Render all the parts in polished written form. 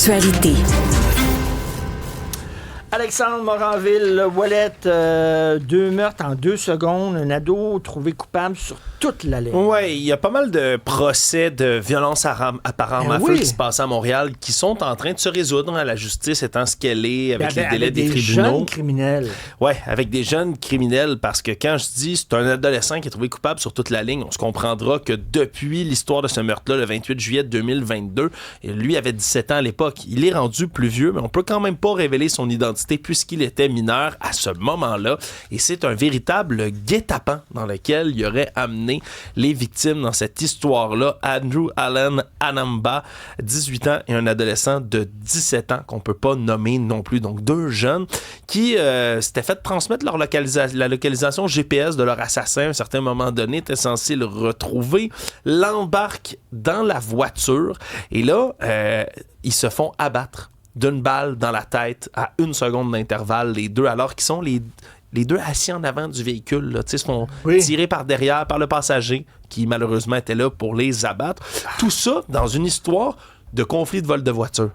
L'actualité. Alexandre Moranville-Ouellet, 2 meurtres en 2 secondes, un ado trouvé coupable sur toute la ligne. Oui, il y a pas mal de procès de violence à arme à feu qui se passent à Montréal qui sont en train de se résoudre. La justice étant ce qu'elle est avec les délais des tribunaux. Jeunes criminels. Oui, avec des jeunes criminels, parce que quand je dis c'est un adolescent qui est trouvé coupable sur toute la ligne, on se comprendra que depuis l'histoire de ce meurtre-là, le 28 juillet 2022, lui avait 17 ans à l'époque. Il est rendu plus vieux, mais on peut quand même pas révéler son identité puisqu'il était mineur à ce moment-là. Et c'est un véritable guet-apens dans lequel il aurait amené les victimes dans cette histoire-là. Andrew Allen Anamba, 18 ans, et un adolescent de 17 ans qu'on peut pas nommer non plus. Donc 2 jeunes qui s'étaient fait transmettre la localisation GPS de leur assassin. À un certain moment donné, étaient censés le retrouver, l'embarquent dans la voiture et là, ils se font abattre d'une balle dans la tête à 1 seconde d'intervalle, les deux, alors qu'ils sont les deux assis en avant du véhicule, là, se font tirer par derrière par le passager qui malheureusement était là pour les abattre. Tout ça dans une histoire de conflit de vol de voiture.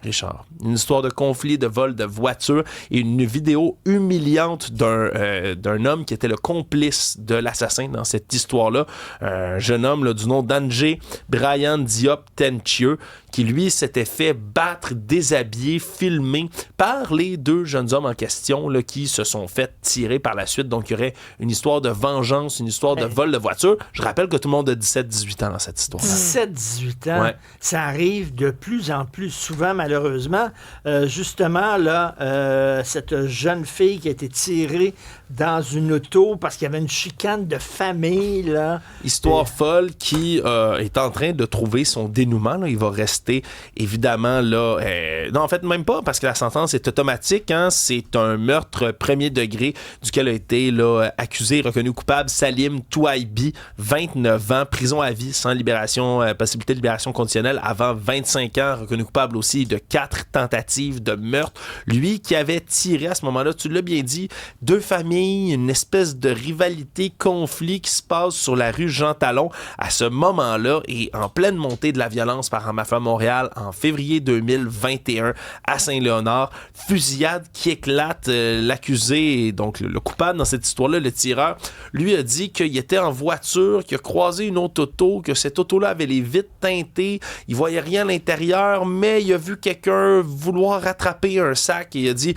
Richard. Une histoire de conflit, de vol de voiture et une vidéo humiliante d'un homme qui était le complice de l'assassin dans cette histoire-là. Un jeune homme là, du nom d'André Brian Diop Tenchieux qui, lui, s'était fait battre, déshabillé, filmé par les 2 jeunes hommes en question là, qui se sont fait tirer par la suite. Donc, il y aurait une histoire de vengeance, une histoire de vol de voiture. Je rappelle que tout le monde a 17-18 ans dans cette histoire. 17-18 ans, ouais. Ça arrive de plus en plus souvent, malheureusement. Justement, là, cette jeune fille qui a été tirée dans une auto parce qu'il y avait une chicane de famille. Là. Histoire folle qui est en train de trouver son dénouement. Là. Il va rester, évidemment, là... non, en fait, même pas, parce que la sentence est automatique. Hein. C'est un meurtre premier degré duquel a été là, accusé, reconnu coupable, Salim Touaibi, 29 ans, prison à vie sans libération, possibilité de libération conditionnelle avant 25 ans, reconnu coupable aussi de 4 tentatives de meurtre. Lui qui avait tiré à ce moment-là, tu l'as bien dit, 2 familles, une espèce de rivalité, conflit qui se passe sur la rue Jean Talon à ce moment-là et en pleine montée de la violence par arme à feu à Montréal en février 2021 à Saint-Léonard. Fusillade qui éclate. L'accusé, donc le coupable dans cette histoire-là, le tireur, lui a dit qu'il était en voiture, qu'il a croisé une autre auto, que cette auto-là avait les vitres teintées, il voyait rien à l'intérieur, mais il a vu quelqu'un vouloir rattraper un sac et il a dit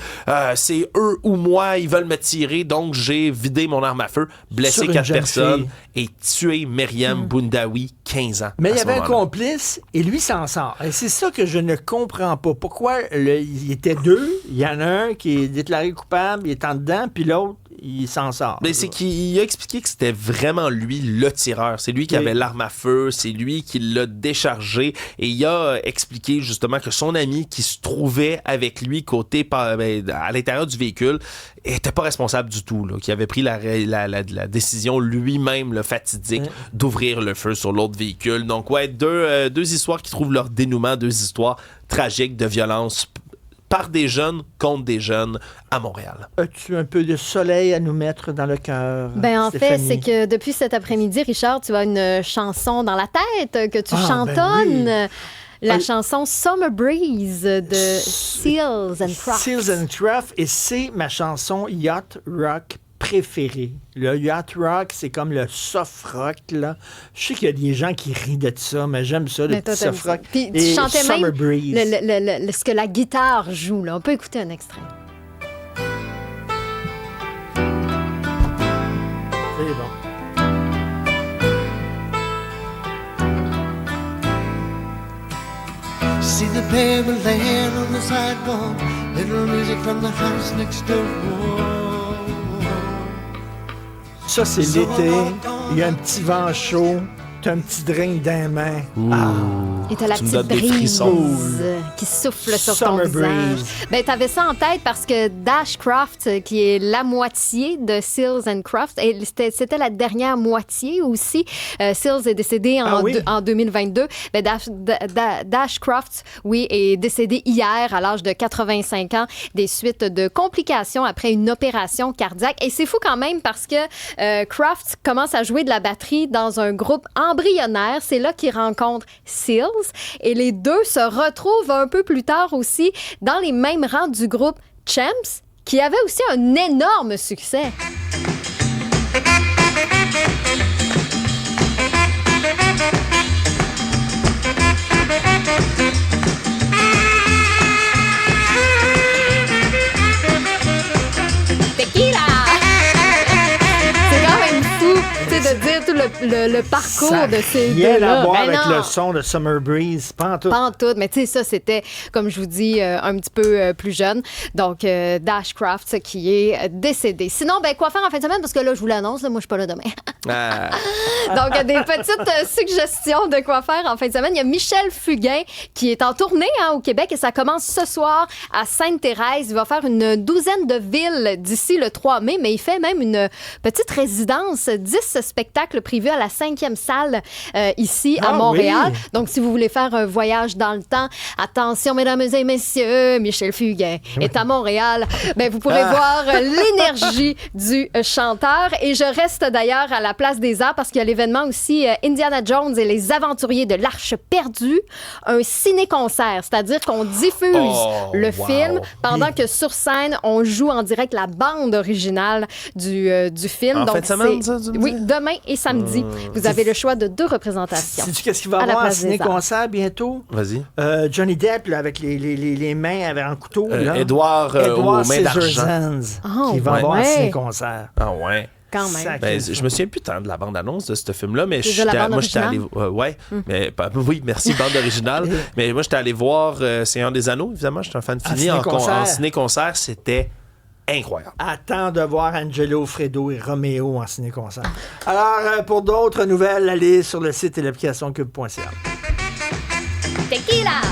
c'est eux ou moi, ils veulent me tirer, donc j'ai vidé mon arme à feu, blessé 4 personnes et tué Myriam Boundaoui, 15 ans. Mais il y avait un complice et lui s'en sort. Et c'est ça que je ne comprends pas. Pourquoi il était 2, il y en a un qui est déclaré coupable, il est en dedans, puis l'autre, il s'en sort. Mais c'est qu'il a expliqué que c'était vraiment lui le tireur. C'est lui qui avait l'arme à feu, c'est lui qui l'a déchargé et il a expliqué justement que son ami qui se trouvait avec lui à l'intérieur du véhicule était pas responsable du tout, là, qui avait pris la décision lui-même, le fatidique, d'ouvrir le feu sur l'autre véhicule. Donc ouais, deux histoires qui trouvent leur dénouement, 2 histoires tragiques de violence par des jeunes contre des jeunes à Montréal. As-tu un peu de soleil à nous mettre dans le cœur, en Stéphanie? fait, c'est que depuis cet après-midi, Richard, tu as une chanson dans la tête que tu chantonnes. Ben oui. La chanson Summer Breeze de Seals and Crofts. Seals and Crofts, et c'est ma chanson yacht rock préférée. Le yacht rock, c'est comme le soft rock, là. Je sais qu'il y a des gens qui rient de ça, mais j'aime ça, le petit soft rock. Puis tu chantais Summer même Breeze. ce que la guitare joue, là. On peut écouter un extrait. C'est bon. See the baby laying on the sidewalk, little music from the house next door. Ça, c'est l'été. Il y a un petit vent chaud. T'as un petit drink dans les mains. Et t'as la Tu me petite donnes des brise frissons. qui souffle sur ton Summer visage. breeze. Ben, t'avais ça en tête parce que Dash Croft, qui est la moitié de Seals and Crofts, et c'était la dernière moitié aussi. Seals est décédé en 2022. Ben, Dash Croft, oui, est décédé hier à l'âge de 85 ans des suites de complications après une opération cardiaque. Et c'est fou quand même parce que Croft commence à jouer de la batterie dans un groupe en embryonnaire. C'est là qu'il rencontre Seals. Et les deux se retrouvent un peu plus tard aussi dans les mêmes rangs du groupe Champs, qui avait aussi un énorme succès. De dire tout le parcours ça de ces deux-là. Rien à voir avec non. le son de Summer Breeze, pas en tout. Pas en tout, mais tu sais, ça, c'était, comme je vous dis, un petit peu plus jeune. Donc, Dash Crafts qui est décédé. Sinon, ben, quoi faire en fin de semaine? Parce que là, je vous l'annonce, là, moi, je suis pas là demain. Donc, des petites suggestions de quoi faire en fin de semaine. Il y a Michel Fugain qui est en tournée au Québec et ça commence ce soir à Sainte-Thérèse. Il va faire une douzaine de villes d'ici le 3 mai, mais il fait même une petite résidence, 10 spectacles prévus à la 5e salle ici à Montréal. Oui. Donc, si vous voulez faire un voyage dans le temps, attention, mesdames et messieurs, Michel Fugain est à Montréal. Ben, vous pourrez voir l'énergie du chanteur. Et je reste d'ailleurs à la Place des Arts parce qu'il y a l'événement aussi Indiana Jones et les aventuriers de l'Arche perdue, un ciné-concert, c'est-à-dire qu'on diffuse le film pendant que sur scène, on joue en direct la bande originale du film. En Donc, fin de semaine, ça? Oui, demain et samedi. Vous avez le choix de 2 représentations. Sais-tu qu'est-ce qu'il va y avoir en ciné-concert bientôt? Vas-y. Johnny Depp, là, avec les mains avec un couteau. Édouard aux mains d'argent. Qui va avoir un ciné-concert. Ah ouais. Quand même. Ben, je me souviens plus tant de la bande-annonce de ce film-là, mais j'étais allé... mais oui, merci, bande originale. Mais moi, j'étais allé voir Seigneur des Anneaux, évidemment. J'étais un fan fini en ciné-concert. C'était incroyable. Attends de voir Angelo, Fredo et Roméo en ciné-concert. Alors, pour d'autres nouvelles, allez sur le site et l'application cube.ca. Tequila!